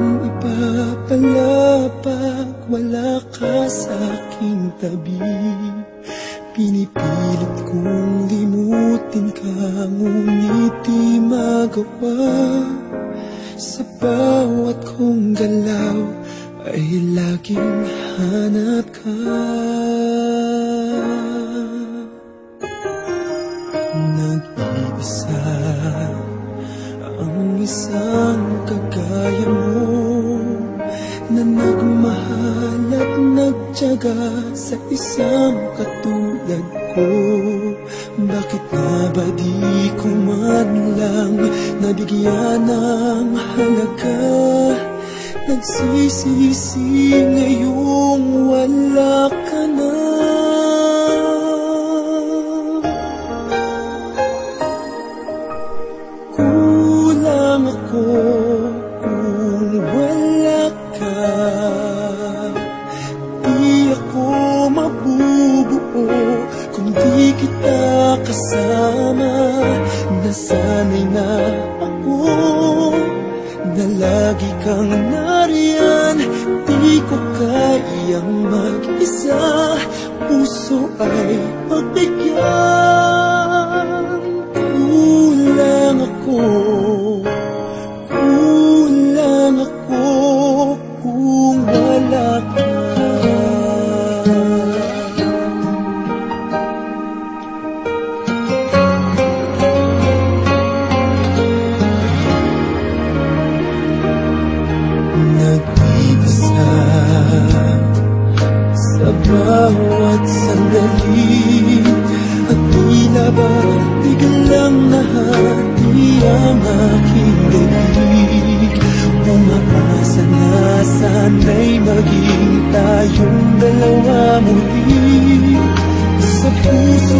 Anong iba pala pag wala ka sa aking tabi? Pinipilit kong limutin ka, ngunit di magawa. Sa bawat kong galaw ay laging hanap ka. Nag-iisa ang isang kagaya mo, na nagmahal at nagtiyaga sa isang katulad ko. Bakit nga ba di ko man lang nabigyan ng halaga? Nagsisisi ngayong wala ka na. Kulang ako kung wala ka. Di ako mabubuo kung di kita kasama. Nasanay na ako na lagi kang nariyan. Di ko kayang mag-isa, puso ay pagbigyan. Kulang ako kung wala ka. Nag-iisa sa bawat sandali, at tila ba biglang nahati ang aking daig. Umaasa na sana'y maging tayong dalawa muli. Sa puso